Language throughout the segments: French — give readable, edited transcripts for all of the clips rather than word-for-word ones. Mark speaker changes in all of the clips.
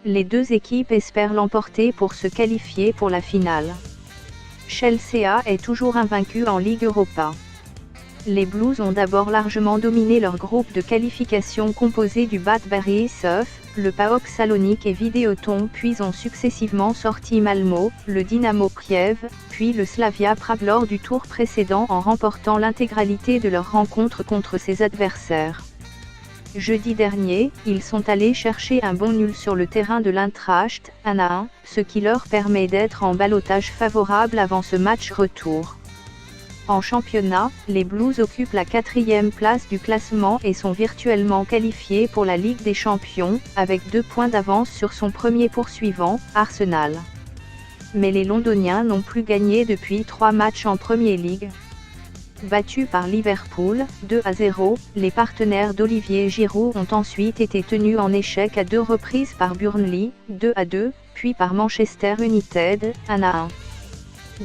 Speaker 1: Les deux équipes espèrent l'emporter pour se qualifier pour la finale. Chelsea est toujours invaincu en Ligue Europa. Les Blues ont d'abord largement dominé leur groupe de qualification composé du Batbari SF, le PAOK Salonique et Videoton, puis ont successivement sorti Malmö, le Dynamo Kiev, puis le Slavia Prague lors du tour précédent en remportant l'intégralité de leurs rencontres contre ses adversaires. Jeudi dernier, ils sont allés chercher un bon nul sur le terrain de l'Eintracht, 1-1, ce qui leur permet d'être en ballottage favorable avant ce match retour. En championnat, les Blues occupent la 4e place du classement et sont virtuellement qualifiés pour la Ligue des Champions, avec 2 points d'avance sur son premier poursuivant, Arsenal. Mais les Londoniens n'ont plus gagné depuis 3 matchs en Premier League. Battus par Liverpool, 2-0, les partenaires d'Olivier Giroud ont ensuite été tenus en échec à 2 reprises par Burnley, 2-2, puis par Manchester United, 1-1.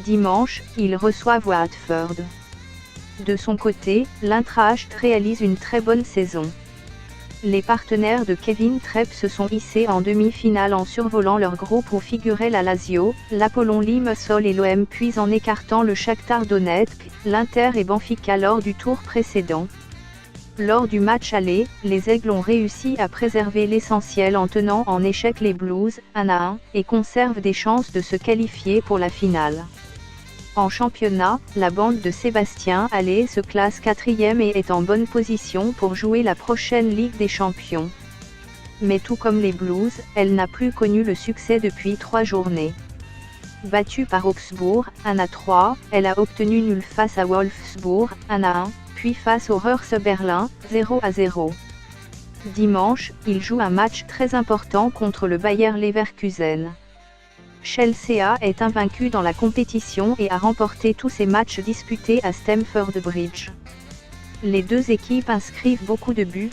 Speaker 1: Dimanche, ils reçoivent Watford. De son côté, l'Eintracht réalise une très bonne saison. Les partenaires de Kevin Trapp se sont hissés en demi-finale en survolant leur groupe où figuraient la Lazio, l'Apollon Limassol et l'OM, puis en écartant le Shakhtar Donetsk, l'Inter et Benfica lors du tour précédent. Lors du match aller, les Aigles ont réussi à préserver l'essentiel en tenant en échec les Blues, 1-1, et conservent des chances de se qualifier pour la finale. En championnat, la bande de Sébastien Haller se classe 4e et est en bonne position pour jouer la prochaine Ligue des Champions. Mais tout comme les Blues, elle n'a plus connu le succès depuis 3 journées. Battue par Augsbourg, 1-3, elle a obtenu nul face à Wolfsburg, 1-1, puis face au Hertha Berlin, 0-0. Dimanche, il joue un match très important contre le Bayer Leverkusen. Chelsea est invaincu dans la compétition et a remporté tous ses matchs disputés à Stamford Bridge. Les deux équipes inscrivent beaucoup de buts.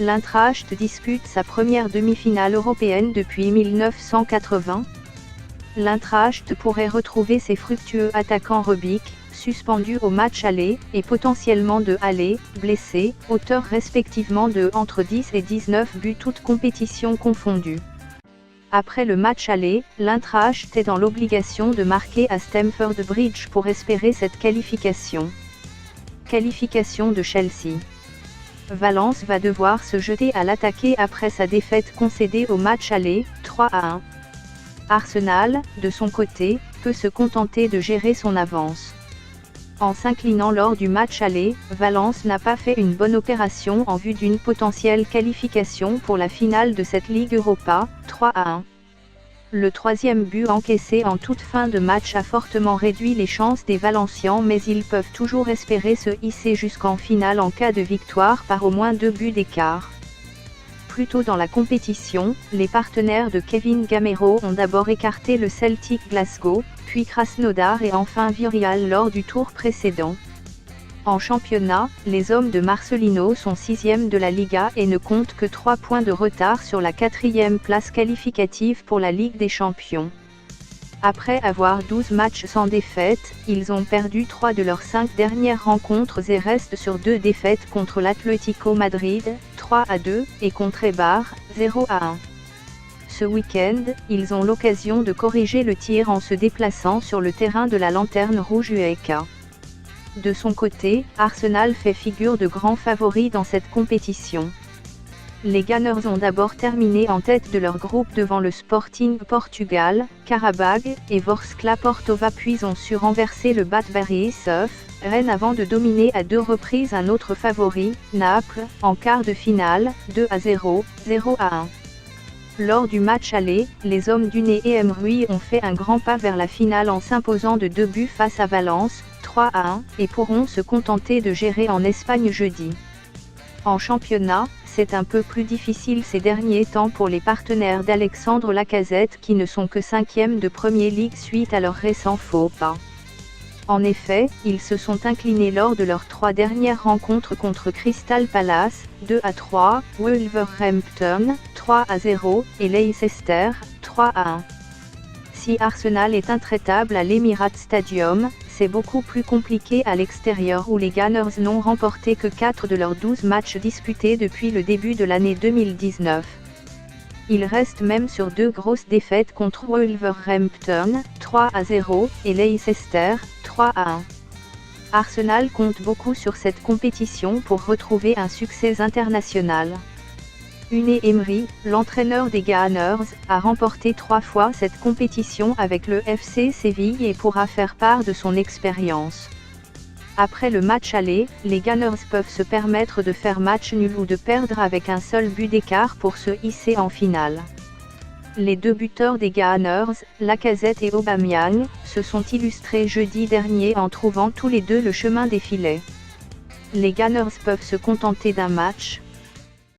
Speaker 1: L'Eintracht dispute sa première demi-finale européenne depuis 1980. L'Eintracht pourrait retrouver ses fructueux attaquants Rebic, suspendu au match aller, et potentiellement de Haller, blessés, auteurs respectivement de entre 10 et 19 buts toutes compétitions confondues. Après le match aller, l'Eintracht est dans l'obligation de marquer à Stamford Bridge pour espérer cette qualification. Qualification de Chelsea. Valence va devoir se jeter à l'attaquer après sa défaite concédée au match aller, 3-1. Arsenal, de son côté, peut se contenter de gérer son avance. En s'inclinant lors du match aller, Valence n'a pas fait une bonne opération en vue d'une potentielle qualification pour la finale de cette Ligue Europa, 3-1. Le 3e but encaissé en toute fin de match a fortement réduit les chances des Valencians, mais ils peuvent toujours espérer se hisser jusqu'en finale en cas de victoire par au moins 2 buts d'écart. Plus tôt dans la compétition, les partenaires de Kevin Gamero ont d'abord écarté le Celtic Glasgow, puis Krasnodar et enfin Villarreal lors du tour précédent. En championnat, les hommes de Marcelino sont 6e de la Liga et ne comptent que 3 points de retard sur la 4e place qualificative pour la Ligue des Champions. Après avoir 12 matchs sans défaite, ils ont perdu 3 de leurs 5 dernières rencontres et restent sur 2 défaites contre l'Atlético Madrid, 3-2, et contre Eibar, 0-1. Ce week-end, ils ont l'occasion de corriger le tir en se déplaçant sur le terrain de la Lanterne Rouge UEK. De son côté, Arsenal fait figure de grand favori dans cette compétition. Les Gunners ont d'abord terminé en tête de leur groupe devant le Sporting Portugal, Qarabag, et Vorskla Portova, puis ont su renverser le Batbari SF, Rennes, avant de dominer à 2 reprises un autre favori, Naples, en quart de finale, 2-0, 0-1. Lors du match aller, les hommes d'Unai et Emery ont fait un grand pas vers la finale en s'imposant de 2 buts face à Valence, 3-1, et pourront se contenter de gérer en Espagne jeudi. En championnat, c'est un peu plus difficile ces derniers temps pour les partenaires d'Alexandre Lacazette qui ne sont que 5e de Premier League suite à leur récent faux pas. En effet, ils se sont inclinés lors de leurs 3 dernières rencontres contre Crystal Palace, 2-3, Wolverhampton, 3-0, et Leicester, 3-1. Si Arsenal est intraitable à l'Emirates Stadium, c'est beaucoup plus compliqué à l'extérieur où les Gunners n'ont remporté que 4 de leurs 12 matchs disputés depuis le début de l'année 2019. Il reste même sur 2 grosses défaites contre Wolverhampton, 3-0, et Leicester, 3-1. Arsenal compte beaucoup sur cette compétition pour retrouver un succès international. Unai Emery, l'entraîneur des Gunners, a remporté 3 fois cette compétition avec le FC Séville et pourra faire part de son expérience. Après le match aller, les Gunners peuvent se permettre de faire match nul ou de perdre avec un seul but d'écart pour se hisser en finale. Les 2 buteurs des Gunners, Lacazette et Aubameyang, se sont illustrés jeudi dernier en trouvant tous les deux le chemin des filets. Les Gunners peuvent se contenter d'un match